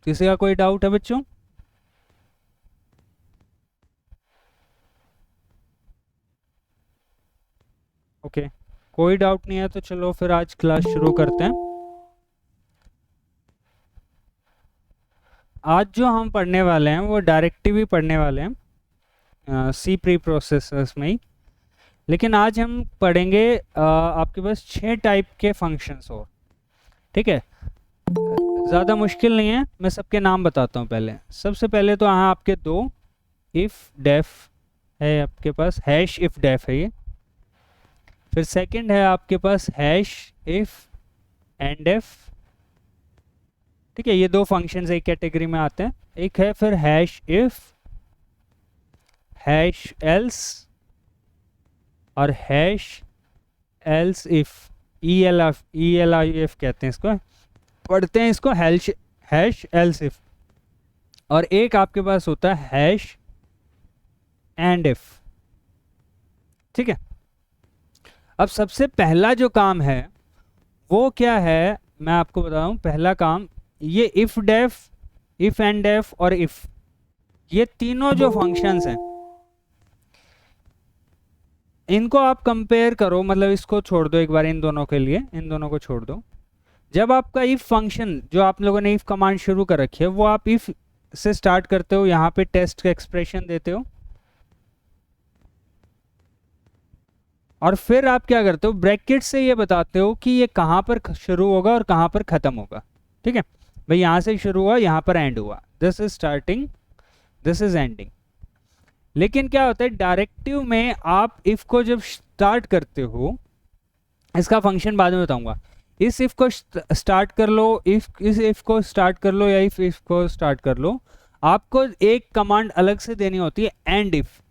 किसी का कोई डाउट है बच्चों? ओके, कोई डाउट नहीं है तो चलो फिर आज क्लास शुरू करते हैं। आज जो हम पढ़ने वाले हैं वो डायरेक्टिव ही पढ़ने वाले हैं, सी प्री प्रोसेसर्स में ही। लेकिन आज हम पढ़ेंगे आपके पास 6 टाइप के फंक्शंस और, ठीक है। ज़्यादा मुश्किल नहीं है, मैं सबके नाम बताता हूँ। पहले सबसे पहले तो यहाँ आपके दो इफ़ डेफ है, आपके पास हैश इफ़ डेफ है ये। फिर सेकंड है आपके पास हैश इफ़ एंड डेफ, ठीक है। ये दो फंक्शंस एक कैटेगरी में आते हैं। एक है फिर हैश इफ़, हैश एल्स और हैश एल्स इफ़, ELIF कहते हैं इसको, पढ़ते हैं इसको हैश एल्स इफ़। और एक आपके पास होता है हैश एंड इफ़, ठीक है। अब सबसे पहला जो काम है वो क्या है, मैं आपको बताऊं। पहला काम ये ifdef, ifndef और इफ़, ये तीनों जो फंक्शंस हैं इनको आप कंपेयर करो। मतलब इसको छोड़ दो एक बार, इन दोनों के लिए, इन दोनों को छोड़ दो। जब आपका इफ फंक्शन, जो आप लोगों ने इफ कमांड शुरू कर रखी है, वो आप इफ से स्टार्ट करते हो, यहाँ पे टेस्ट का एक्सप्रेशन देते हो, और फिर आप क्या करते हो, ब्रैकेट से ये बताते हो कि ये कहाँ पर शुरू होगा और कहाँ पर ख़त्म होगा, ठीक है। भाई यहाँ से शुरू हुआ, यहाँ पर एंड हुआ, this is starting, this is ending. लेकिन क्या होता है डायरेक्टिव में, आप इफ को जब स्टार्ट करते हो, इसका फंक्शन बाद में बताऊंगा, इस इफ को स्टार्ट कर लो, इस इफ को स्टार्ट कर लो, या इफ को स्टार्ट कर लो, आपको एक कमांड अलग से देनी होती है, endif,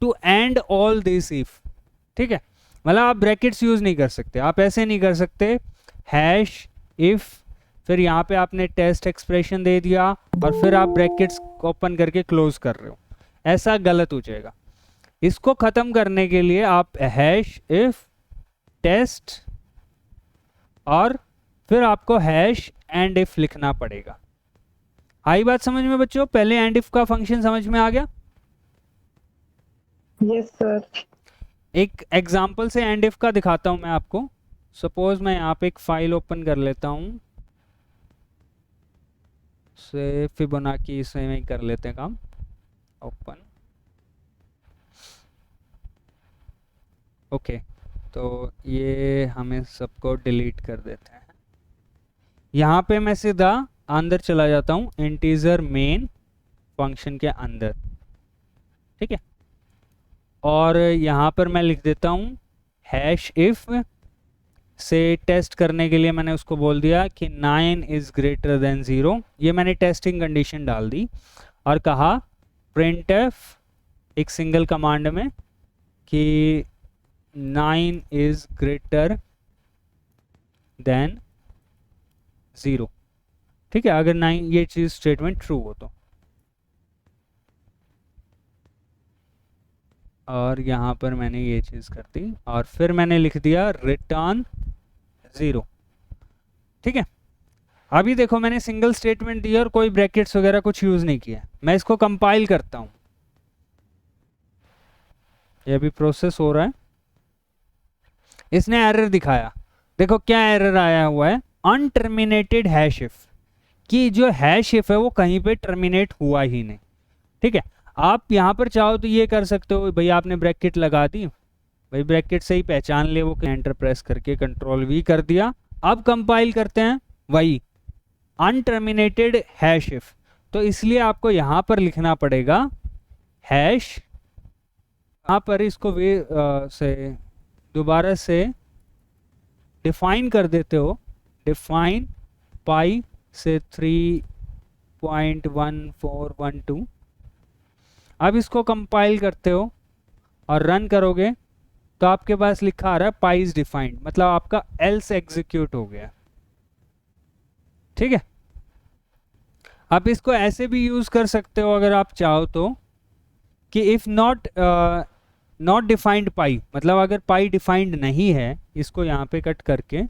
to end all this if, ठीक है। मतलब आप ब्रैकेट्स यूज नहीं कर सकते, आप ऐसे नहीं कर सकते हैश इफ, फिर यहाँ पे आपने टेस्ट एक्सप्रेशन दे दिया और फिर आप ब्रैकेट्स ओपन करके क्लोज कर रहे हो, ऐसा गलत हो जाएगा। इसको खत्म करने के लिए आप हैश इफ टेस्ट और फिर आपको हैश एंड इफ लिखना पड़ेगा। आई बात समझ में बच्चों? पहले एंड इफ का फंक्शन समझ में आ गया? Yes sir. एक एग्जांपल से एंड इफ का दिखाता हूं मैं आपको। सपोज मैं यहाँ पे एक फाइल ओपन कर लेता हूँ, से फिबोनाची से में कर लेते हैं काम, ओपन। ओके, तो ये हमें सबको डिलीट कर देते हैं। यहाँ पे मैं सीधा अंदर चला जाता हूँ, इंटीजर मेन फंक्शन के अंदर, ठीक है। और यहाँ पर मैं लिख देता हूँ हैश इफ से टेस्ट करने के लिए मैंने उसको बोल दिया कि 9 इज़ ग्रेटर देन 0, ये मैंने टेस्टिंग कंडीशन डाल दी, और कहा printf एक सिंगल कमांड में कि 9 इज़ ग्रेटर देन 0, ठीक है। अगर 9 ये चीज़ स्टेटमेंट ट्रू हो तो, और यहाँ पर मैंने ये चीज़ कर दी, और फिर मैंने लिख दिया रिटर्न 0, ठीक है। अभी देखो मैंने सिंगल स्टेटमेंट दिया और कोई ब्रैकेट्स वगैरह कुछ यूज़ नहीं किया। मैं इसको कंपाइल करता हूँ, ये अभी प्रोसेस हो रहा है। इसने एरर दिखाया, देखो क्या एरर आया हुआ है, अनटर्मिनेटेड हैश इफ, कि जो हैश इफ है वो कहीं पे टर्मिनेट हुआ ही नहीं, ठीक है। आप यहाँ पर चाहो तो ये कर सकते हो, भाई आपने ब्रैकेट लगा दी, भाई ब्रैकेट से ही पहचान ले वो, एंटर प्रेस करके कंट्रोल वी कर दिया। अब कंपाइल करते हैं वही अनटर्मिनेटेड हैश इफ, तो इसलिए आपको यहाँ पर लिखना पड़ेगा हैश, यहाँ पर इसको वे से दोबारा से डिफाइन कर देते हो, डिफाइन पाई से 3.1412। अब इसको कंपाइल करते हो और रन करोगे तो आपके पास लिखा आ रहा है पाई इज डिफाइंड, मतलब आपका एल्स एग्जीक्यूट हो गया, ठीक है। आप इसको ऐसे भी यूज कर सकते हो अगर आप चाहो तो, कि इफ नॉट डिफाइंड पाई, मतलब अगर पाई डिफाइंड नहीं है, इसको यहाँ पे कट करके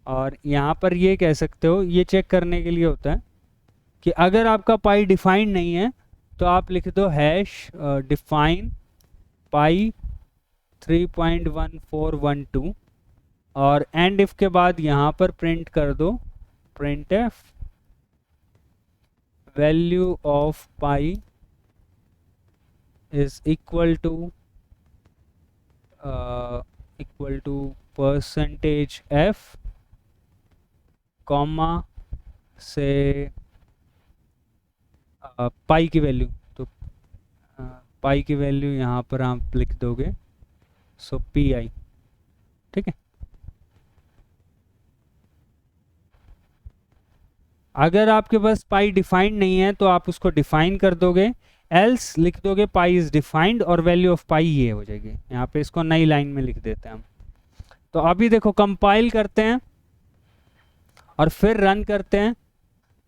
और यहाँ पर ये कह सकते हो, ये चेक करने के लिए होता है कि अगर आपका पाई डिफाइंड नहीं है तो आप लिख दो हैश डिफाइन पाई 3.1412 और एंड इफ के बाद यहाँ पर प्रिंट कर दो printf value of pi is equal to percentage F comma से पाई की वैल्यू, तो पाई की वैल्यू यहाँ पर आप लिख दोगे सो पी आई। ठीक है, अगर आपके पास पाई डिफाइंड नहीं है तो आप उसको डिफाइन कर दोगे, एल्स लिख दोगे पाई इज डिफाइंड और वैल्यू ऑफ पाई ये हो जाएगी। यहाँ पे इसको नई लाइन में लिख देते हैं हम। तो अभी देखो कंपाइल करते हैं और फिर रन करते हैं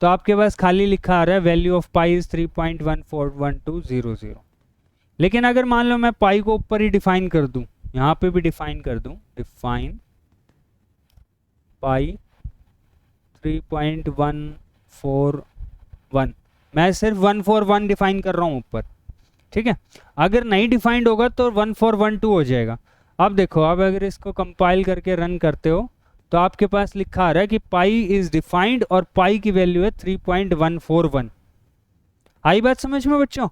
तो आपके पास खाली लिखा आ रहा है वैल्यू ऑफ पाई इज 3.141200। लेकिन अगर मान लो मैं पाई को ऊपर ही डिफाइन कर दूं, यहाँ पे भी डिफाइन कर दूं, डिफाइन पाई 3.141, मैं सिर्फ 141 डिफाइन कर रहा हूँ ऊपर। ठीक है, अगर नहीं डिफाइंड होगा तो 1412 हो जाएगा। अब देखो, अब अगर इसको कंपाइल करके रन करते हो तो आपके पास लिखा आ रहा है कि पाई इज डिफाइंड और पाई की वैल्यू है 3.141। आई बात समझ में बच्चों?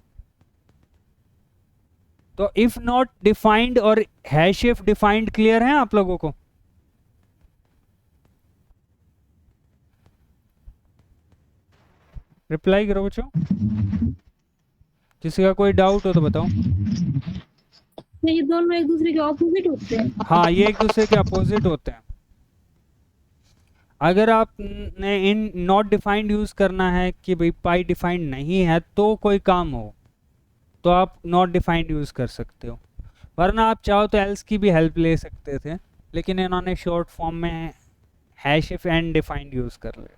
तो इफ नॉट डिफाइंड और हैश इफ डिफाइंड क्लियर है आप लोगों को? रिप्लाई करो बच्चों, किसी का कोई डाउट हो तो बताओ। ये दोनों एक दूसरे के ऑपोजिट होते हैं। हाँ, ये एक दूसरे के अपोजिट होते हैं। अगर आपने इन नॉट डिफाइंड यूज करना है कि भाई पाई डिफाइंड नहीं है तो कोई काम हो तो आप नॉट डिफाइंड यूज कर सकते हो, वरना आप चाहो तो एल्स की भी हेल्प ले सकते थे, लेकिन इन्होंने शॉर्ट फॉर्म में hash if and defined use कर लिया।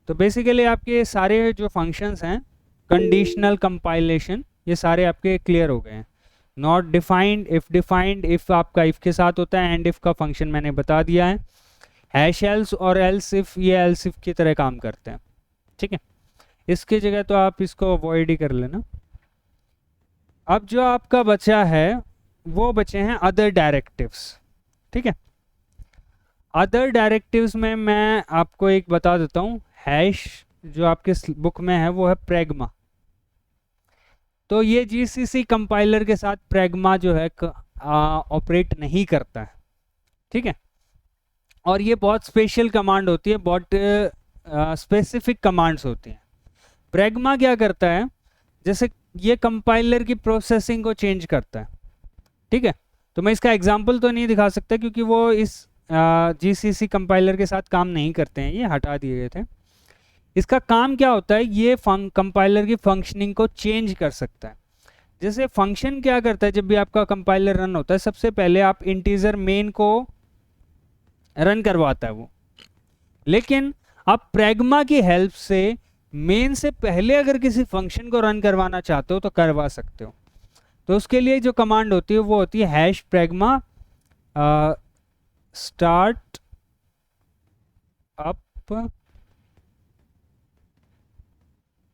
तो बेसिकली आपके सारे जो फंक्शंस हैं कंडीशनल कंपाइलेशन ये सारे आपके क्लियर हो गए हैं। Not defined, if defined, if आपका इफ के साथ होता है, एंड इफ का फंक्शन मैंने बता दिया है, हैश एल्स और एल्स इफ ये एल्स इफ की तरह काम करते हैं। ठीक है, इसकी जगह तो आप इसको अवॉइड ही कर लेना। अब जो आपका बचा है वो बचे हैं अदर डायरेक्टिव्स। ठीक है, अदर डायरेक्टिव्स में मैं आपको एक बता देता हूँ, हैश जो आपके बुक में है वो है प्रैग्मा। तो ये जीसीसी कंपाइलर के साथ प्रैग्मा जो है ऑपरेट नहीं करता है। ठीक है, और ये बहुत स्पेशल कमांड होती है, बहुत स्पेसिफिक कमांड्स होती हैं। प्रैग्मा क्या करता है, जैसे ये कंपाइलर की प्रोसेसिंग को चेंज करता है। ठीक है, तो मैं इसका एग्जांपल तो नहीं दिखा सकता क्योंकि वो इस जीसीसी कंपाइलर के साथ काम नहीं करते हैं, ये हटा दिए गए थे। इसका काम क्या होता है, ये कंपाइलर की फंक्शनिंग को चेंज कर सकता है। जैसे फंक्शन क्या करता है, जब भी आपका कंपाइलर रन होता है सबसे पहले आप इंटीजर मेन को रन करवाता है वो, लेकिन आप प्रैग्मा की हेल्प से मेन से पहले अगर किसी फंक्शन को रन करवाना चाहते हो तो करवा सकते हो। तो उसके लिए जो कमांड होती है वो होती है हैश प्रैग्मा स्टार्ट अप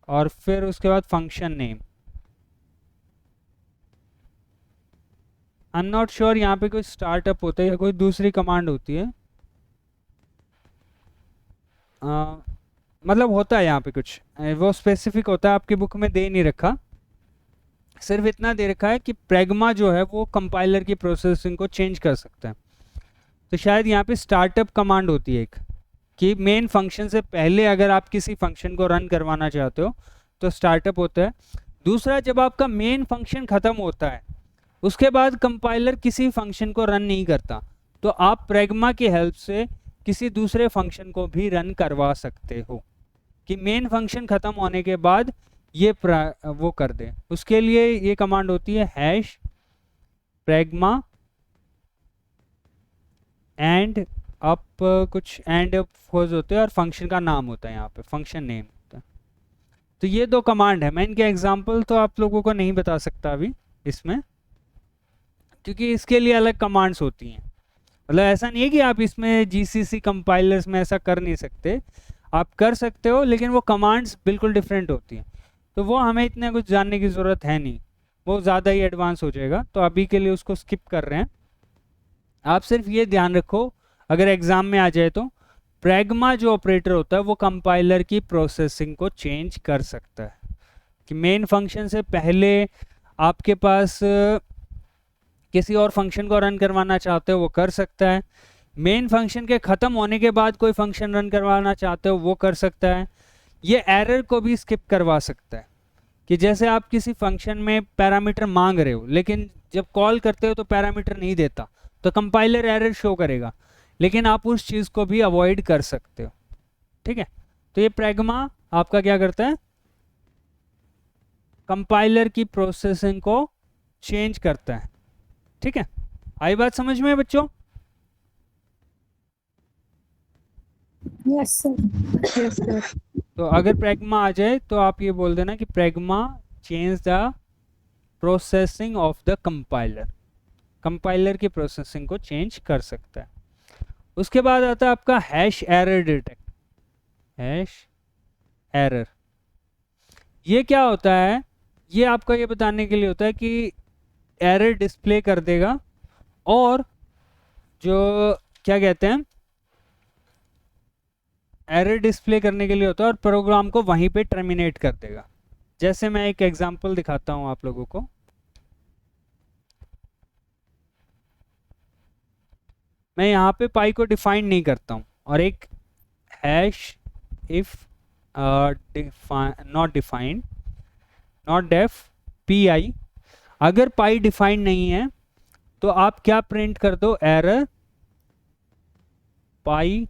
और फिर उसके बाद function name. I am not sure यहाँ पे कोई स्टार्टअप होता है या कोई दूसरी कमांड होती है, मतलब होता है यहाँ पे कुछ, वो स्पेसिफिक होता है, आपकी बुक में दे नहीं रखा, सिर्फ इतना दे रखा है कि प्रैग्मा जो है वो कंपाइलर की प्रोसेसिंग को चेंज कर सकता है। तो शायद यहाँ पे स्टार्टअप कमांड होती है एक, कि मेन फंक्शन से पहले अगर आप किसी फंक्शन को रन करवाना चाहते हो तो स्टार्टअप होता है। दूसरा, जब आपका मेन फंक्शन ख़त्म होता है उसके बाद कंपाइलर किसी फंक्शन को रन नहीं करता, तो आप प्रैग्मा की हेल्प से किसी दूसरे फंक्शन को भी रन करवा सकते हो कि मेन फंक्शन ख़त्म होने के बाद ये वो कर दे। उसके लिए ये कमांड होती है हैश प्रैग्मा एंड अप, कुछ एंड अप फोज होते हैं और फंक्शन का नाम होता है, यहाँ पे फंक्शन नेम होता है। तो ये दो कमांड है, मैं इनके एग्जांपल तो आप लोगों को नहीं बता सकता अभी इसमें, क्योंकि इसके लिए अलग कमांड्स होती हैं। मतलब ऐसा नहीं है कि आप इसमें जीसीसी कंपाइलर्स में ऐसा कर नहीं सकते, आप कर सकते हो, लेकिन वो कमांड्स बिल्कुल डिफरेंट होती हैं, तो वो हमें इतना कुछ जानने की ज़रूरत है नहीं, वो ज़्यादा ही एडवांस हो जाएगा, तो अभी के लिए उसको स्किप कर रहे हैं। आप सिर्फ ये ध्यान रखो, अगर एग्ज़ाम में आ जाए तो प्रैग्मा जो ऑपरेटर होता है वो कंपाइलर की प्रोसेसिंग को चेंज कर सकता है, कि मेन फंक्शन से पहले आपके पास किसी और फंक्शन को रन करवाना चाहते हो वो कर सकता है, मेन फंक्शन के ख़त्म होने के बाद कोई फंक्शन रन करवाना चाहते हो वो कर सकता है, ये एरर को भी स्किप करवा सकता है, कि जैसे आप किसी फंक्शन में पैरामीटर मांग रहे हो लेकिन जब कॉल करते हो तो पैरामीटर नहीं देता, तो कंपाइलर एरर शो करेगा, लेकिन आप उस चीज़ को भी अवॉइड कर सकते हो। ठीक है, तो ये प्रैग्मा आपका क्या करता है, कंपाइलर की प्रोसेसिंग को चेंज करता है। ठीक है, आई बात समझ में बच्चों? Yes sir. Yes sir. तो अगर प्रैग्मा आ जाए तो आप ये बोल देना कि pragma change the processing of the compiler, compiler की प्रोसेसिंग को चेंज कर सकता है। उसके बाद आता है आपका hash error detect. Hash error ये क्या होता है, ये आपका ये बताने के लिए होता है कि एरर डिस्प्ले कर देगा, और जो क्या कहते हैं, एरर डिस्प्ले करने के लिए होता है और प्रोग्राम को वहीं पे टर्मिनेट कर देगा। जैसे मैं एक एग्जांपल दिखाता हूं आप लोगों को, मैं यहाँ पे पाई को डिफाइन नहीं करता हूँ और एक hash if not defined not def P I, अगर पाई डिफाइंड नहीं है तो आप क्या प्रिंट कर दो, एरर पाई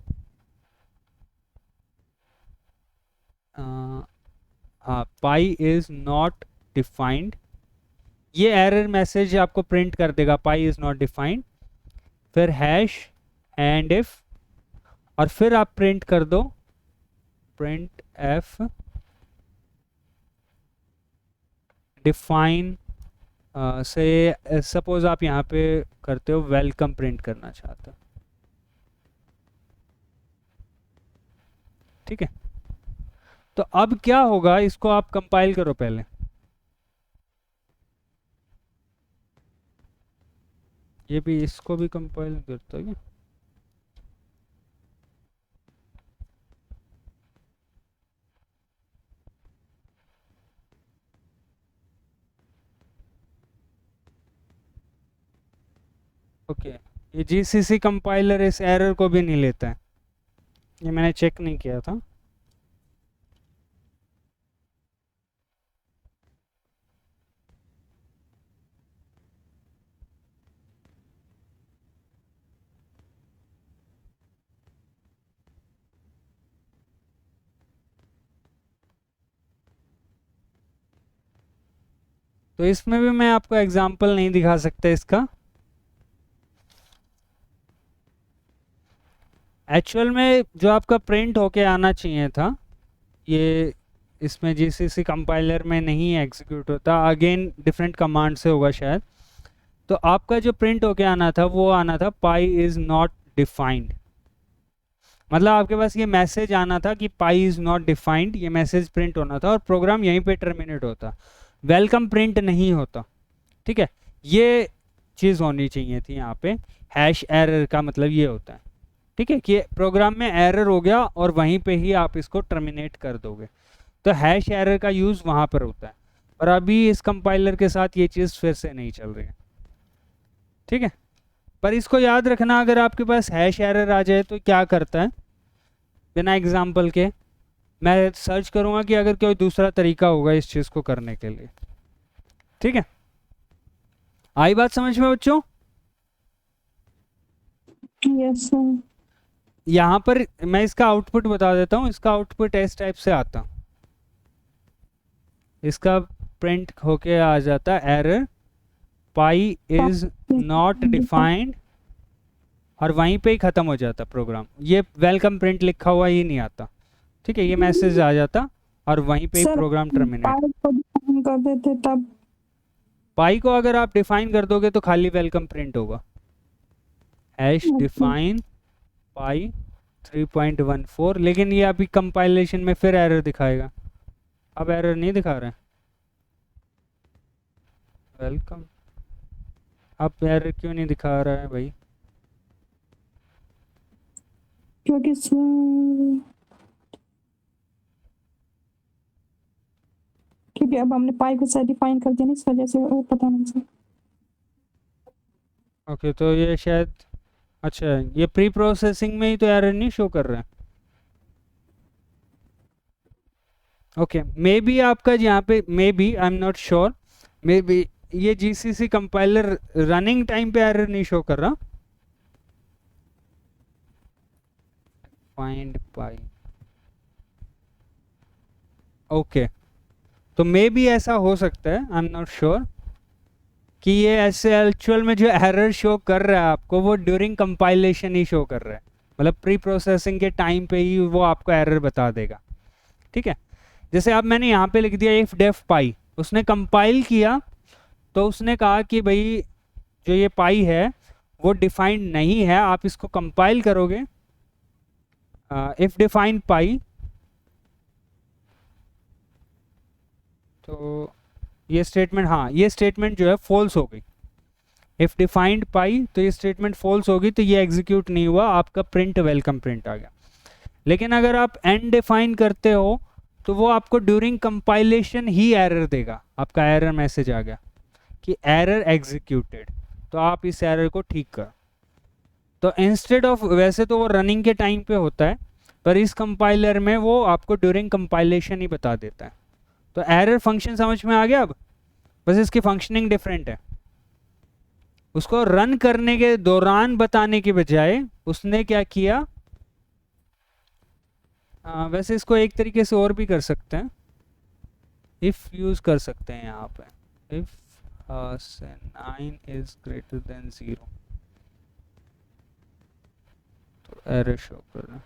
हाँ पाई इज नॉट डिफाइंड, ये एरर मैसेज आपको प्रिंट कर देगा पाई इज नॉट डिफाइंड, फिर हैश एंड इफ, और फिर आप प्रिंट कर दो प्रिंट एफ डिफाइन से, सपोज आप यहाँ पे करते हो वेलकम प्रिंट करना चाहते हो। ठीक है, तो अब क्या होगा, इसको आप कंपाइल करो पहले, ये भी इसको भी कंपाइल करता है क्या? ओके, ये जीसीसी कंपाइलर इस एरर को भी नहीं लेता है, ये मैंने चेक नहीं किया था। तो इसमें भी मैं आपको एग्जांपल नहीं दिखा सकता इसका, एक्चुअल में जो आपका प्रिंट होके आना चाहिए था ये इसमें जीसीसी कंपाइलर में नहीं एग्जीक्यूट होता, अगेन डिफरेंट कमांड से होगा शायद। तो आपका जो प्रिंट होके आना था वो आना था पाई इज़ नॉट डिफाइंड, मतलब आपके पास ये मैसेज आना था कि पाई इज़ नॉट डिफाइंड, ये मैसेज प्रिंट होना था और प्रोग्राम यहीं पे टर्मिनेट होता, वेलकम प्रिंट नहीं होता। ठीक है, ये चीज़ होनी चाहिए थी यहाँ पे, हैश एरर का मतलब ये होता है। ठीक है, कि प्रोग्राम में एरर हो गया और वहीं पे ही आप इसको टर्मिनेट कर दोगे, तो हैश एरर का यूज़ वहाँ पर होता है, और अभी इस कंपाइलर के साथ ये चीज़ फिर से नहीं चल रही है। ठीक है, पर इसको याद रखना, अगर आपके पास हैश एरर आ जाए तो क्या करता है, बिना एग्जाम्पल के मैं सर्च करूँगा कि अगर कोई दूसरा तरीका होगा इस चीज़ को करने के लिए। ठीक है, आई बात समझ में बच्चों? Yes sir. यहाँ पर मैं इसका आउटपुट बता देता हूँ, इसका आउटपुट इस टाइप से आता, इसका प्रिंट होके आ जाता error pi is not defined, और वहीं पे ही ख़त्म हो जाता प्रोग्राम, ये वेलकम प्रिंट लिखा हुआ ही नहीं आता। ठीक है, ये मैसेज आ जाता और वहीं पे ही सर, प्रोग्राम टर्मिनेट। पाई को डिफाइन कर देते तब? पाई को अगर आप डिफाइन कर दोगे तो खाली वेलकम प्रिंट होगा, हैश डिफाइन पाई 3.14, लेकिन ये अभी कंपाइलेशन में फिर एरर दिखाएगा। अब एरर नहीं दिखा रहा है, वेलकम। अब एरर क्यों नहीं दिखा रहा है भाई? क्योंकि क्योंकि अब हमने पाई को शायद डिफाइन कर दिया ना, इस वजह से वो पता नहीं सर। ओके, तो ये शायद, अच्छा ये प्री प्रोसेसिंग में ही तो एरर नहीं शो कर रहा है। ओके, मे बी आपका यहाँ पे, may be, I am not sure, may be ये जीसीसी कंपाइलर रनिंग टाइम पे एरर नहीं शो कर रहा। फाइंड पाई, ओके, तो मे बी ऐसा हो सकता है, आई एम नॉट श्योर, कि ये ऐसे एक्चुअल में जो एरर शो कर रहा है आपको वो ड्यूरिंग कंपाइलेशन ही शो कर रहा है, मतलब प्री प्रोसेसिंग के टाइम पे ही वो आपको एरर बता देगा। ठीक है, जैसे अब मैंने यहाँ पे लिख दिया इफ डेफ पाई, उसने कंपाइल किया तो उसने कहा कि भाई जो ये पाई है वो डिफाइंड नहीं है, आप इसको कंपाइल करोगे, इफ डिफाइंड पाई, तो ये स्टेटमेंट, हाँ ये स्टेटमेंट जो है फॉल्स हो गई। इफ डिफाइंड पाई, तो ये स्टेटमेंट फॉल्स होगी, तो ये एग्जीक्यूट नहीं हुआ, आपका प्रिंट वेलकम प्रिंट आ गया। लेकिन अगर आप एंड डिफाइन करते हो तो वो आपको ड्यूरिंग कंपाइलेशन ही एरर देगा, आपका एरर मैसेज आ गया कि एरर एग्जीक्यूटेड, तो आप इस एरर को ठीक कर। तो इंस्टेड ऑफ, वैसे तो वो रनिंग के टाइम पे होता है, पर इस कंपाइलर में वो आपको ड्यूरिंग कंपाइलेशन ही बता देता है। तो एरर फंक्शन समझ में आ गया अब, बस इसकी फंक्शनिंग डिफरेंट है। उसको रन करने के दौरान बताने के बजाय उसने क्या किया, वैसे इसको एक तरीके से और भी कर सकते हैं, इफ यूज कर सकते हैं यहाँ पे, इफ 9 इज ग्रेटर देन 0, तो एरर शो कर रहा है।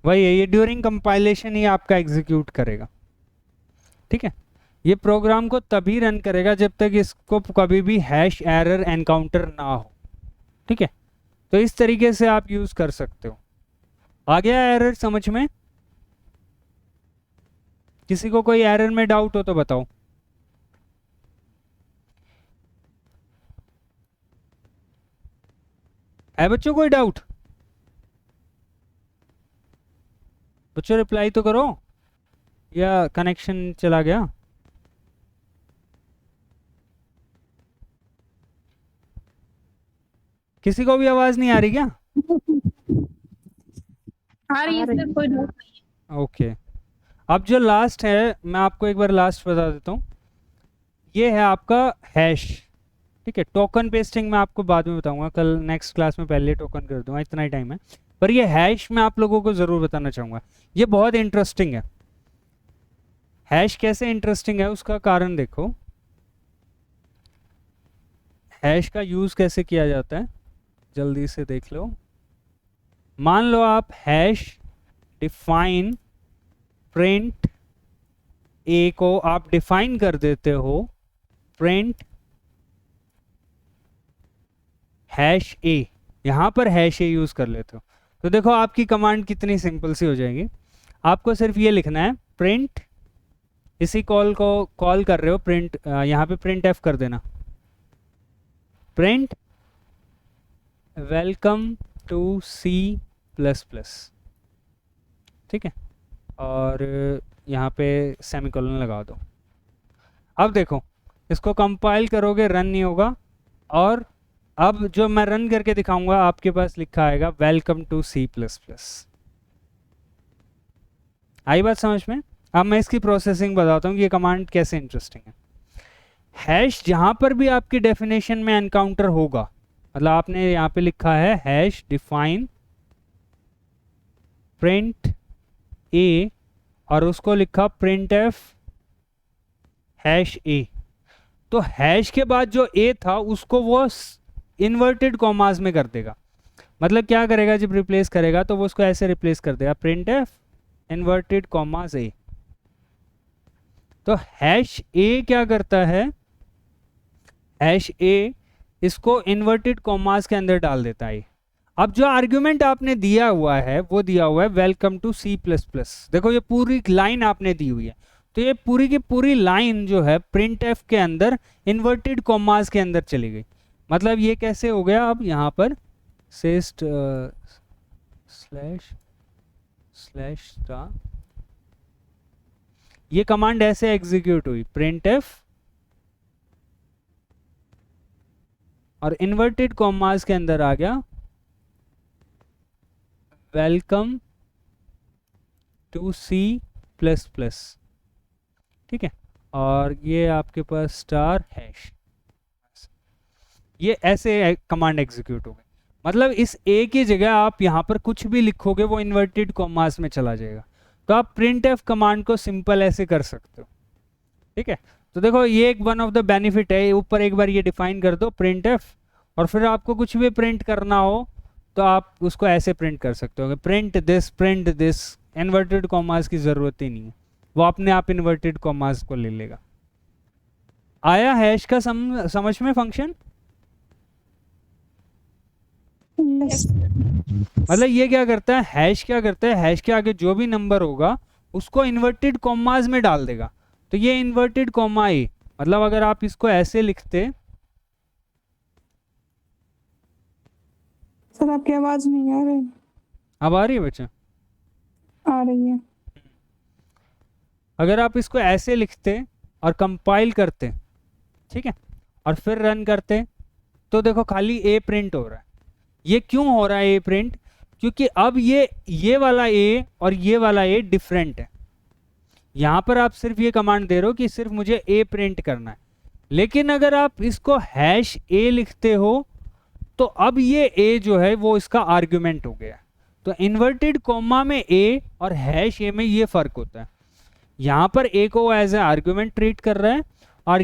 वही है, ये ड्यूरिंग कंपाइलेशन ही आपका एग्जीक्यूट करेगा। ठीक है, ये प्रोग्राम को तभी रन करेगा जब तक इसको कभी भी हैश एरर एनकाउंटर ना हो। ठीक है, तो इस तरीके से आप यूज कर सकते हो। आ गया एरर समझ में? किसी को कोई एरर में डाउट हो तो बताओ। है बच्चों कोई डाउट? बच्चों रिप्लाई तो करो, या कनेक्शन चला गया? किसी को भी आवाज नहीं आ रही क्या? आ रही है सर, कोई डाउट नहीं है। ओके, अब जो लास्ट है, मैं आपको एक बार लास्ट बता देता हूँ, ये है आपका हैश। ठीक है, टोकन पेस्टिंग मैं आपको बाद में बताऊंगा, कल नेक्स्ट क्लास में पहले टोकन कर दूंगा, इतना ही टाइम है। पर ये हैश मैं आप लोगों को ज़रूर बताना चाहूँगा, ये बहुत इंटरेस्टिंग है। हैश कैसे इंटरेस्टिंग है उसका कारण देखो, हैश का यूज़ कैसे किया जाता है, जल्दी से देख लो। मान लो आप हैश डिफाइन प्रिंट ए को आप डिफाइन कर देते हो प्रिंट हैश ए, यहाँ पर हैश ए यूज़ कर लेते हो, तो देखो आपकी कमांड कितनी सिंपल सी हो जाएगी। आपको सिर्फ ये लिखना है प्रिंट, इसी कॉल को कॉल कर रहे हो प्रिंट, यहाँ पे प्रिंट एफ कर देना, print welcome to C plus plus. ठीक है, और यहाँ पे सेमीकोलन लगा दो। अब देखो इसको कंपाइल करोगे, रन नहीं होगा, और अब जो मैं रन करके दिखाऊंगा आपके पास लिखा आएगा welcome to C plus plus. आई बात समझ में? अब मैं इसकी प्रोसेसिंग बताता हूँ कि ये कमांड कैसे इंटरेस्टिंग है। हैश जहाँ पर भी आपकी डेफिनेशन में एनकाउंटर होगा, मतलब आपने यहाँ पे लिखा है हैश डिफाइन प्रिंट ए, और उसको लिखा प्रिंट एफ हैश ए, तो हैश के बाद जो ए था उसको वो इन्वर्टेड कॉमास में कर देगा। मतलब क्या करेगा, जब रिप्लेस करेगा तो वो उसको ऐसे रिप्लेस कर देगा, प्रिंट एफ इन्वर्टेड कॉमास ए। तो हैश ए क्या करता है, हैश ए इसको इन्वर्टेड कॉमास के अंदर डाल देता है। अब जो आर्ग्यूमेंट आपने दिया हुआ है वो दिया हुआ है welcome to C plus plus. देखो ये पूरी लाइन आपने दी हुई है, तो ये पूरी की पूरी लाइन जो है प्रिंट एफ के अंदर इन्वर्टेड कॉमास के अंदर चली गई। मतलब ये कैसे हो गया, अब यहाँ पर सेस्ट स्लैश स्लैश स्टार, ये कमांड ऐसे एग्जीक्यूट हुई, प्रिंट एफ और इन्वर्टेड कॉमास के अंदर आ गया welcome to C plus plus, ठीक है। और ये आपके पास स्टार हैश, ये ऐसे कमांड एग्जीक्यूट हो गई। मतलब इस ए की जगह आप यहाँ पर कुछ भी लिखोगे वो इन्वर्टेड कॉमास में चला जाएगा। तो आप प्रिंट एफ कमांड को सिंपल ऐसे कर सकते हो, ठीक है। तो देखो ये एक वन ऑफ द बेनिफिट है, ऊपर एक बार ये डिफाइन कर दो प्रिंट एफ, और फिर आपको कुछ भी प्रिंट करना हो तो आप उसको ऐसे प्रिंट कर सकते हो, प्रिंट दिस, इन्वर्टेड कॉमास की ज़रूरत ही नहीं है, वो अपने आप इन्वर्टेड कॉमास को ले लेगा। आया हैश का समझ में फंक्शन? यस मतलब ये क्या करता है, हैश क्या करता है, हैश के आगे जो भी नंबर होगा उसको इन्वर्टेड कॉमास में डाल देगा। तो ये इन्वर्टेड कॉमा ए, मतलब अगर आप इसको ऐसे लिखते, सर आपकी आवाज नहीं आ रही। अब आ रही है बच्चा? आ रही है। अगर आप इसको ऐसे लिखते और कंपाइल करते, ठीक है, और फिर रन करते, तो देखो खाली ए प्रिंट हो रहा है। ये क्यों हो रहा है ए प्रिंट? क्योंकि अब ये वाला ए और ये वाला ए डिफरेंट है। यहाँ पर आप सिर्फ ये कमांड दे रहे हो कि सिर्फ मुझे ए प्रिंट करना है, लेकिन अगर आप इसको हैश ए लिखते हो तो अब ये ए जो है वो इसका आर्ग्यूमेंट हो गया। तो इन्वर्टेड कॉमा में ए और हैश ए में ये फर्क होता है। यहाँ पर ए को एज ए आर्ग्यूमेंट ट्रीट कर रहा है, और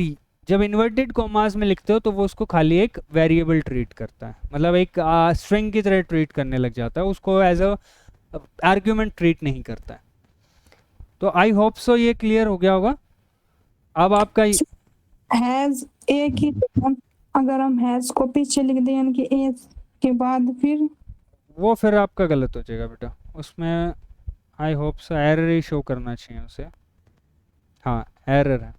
जब इन्वर्टेड कॉमास में लिखते हो तो वो उसको खाली एक वेरिएबल ट्रीट करता है, मतलब एक स्ट्रिंग की तरह ट्रीट करने लग जाता है, उसको एज अ आर्ग्यूमेंट ट्रीट नहीं करता है। तो आई होप सो ये क्लियर हो गया होगा। अब आपका हैज ए की अगर हम हैज को पीछे लिख दें यानी कि ए के बाद फिर वो फिर आपका गलत हो जाएगा बेटा, उसमें I hope so error he show करना चाहिए उसे। हाँ एरर है,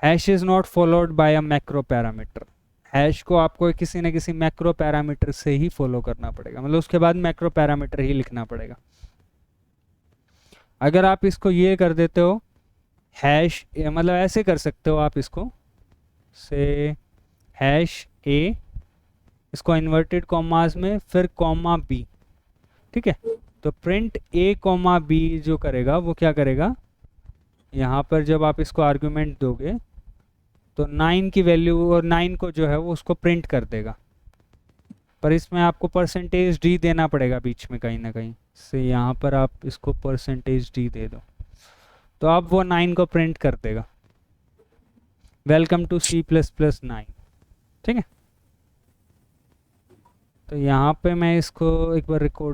hash is not followed by a macro parameter. Hash को आपको किसी न किसी मैक्रो पैरामीटर से ही फॉलो करना पड़ेगा, मतलब उसके बाद मैक्रो पैरामीटर ही लिखना पड़ेगा। अगर आप इसको ये कर देते हो हैश, मतलब ऐसे कर सकते हो आप इसको से हैश ए, इसको इन्वर्टेड कॉमास में फिर कॉमा बी, ठीक है। तो प्रिंट ए कॉमा बी जो करेगा वो क्या करेगा, यहाँ पर जब आप इसको आर्गुमेंट दोगे तो 9 की वैल्यू और 9 को जो है वो उसको प्रिंट कर देगा, पर इसमें आपको परसेंटेज डी देना पड़ेगा बीच में कहीं ना कहीं से। यहाँ पर आप इसको परसेंटेज डी दे दो तो अब वो 9 को प्रिंट कर देगा, welcome to C plus plus 9, ठीक है। तो यहाँ पे मैं इसको एक बार रिकॉर्ड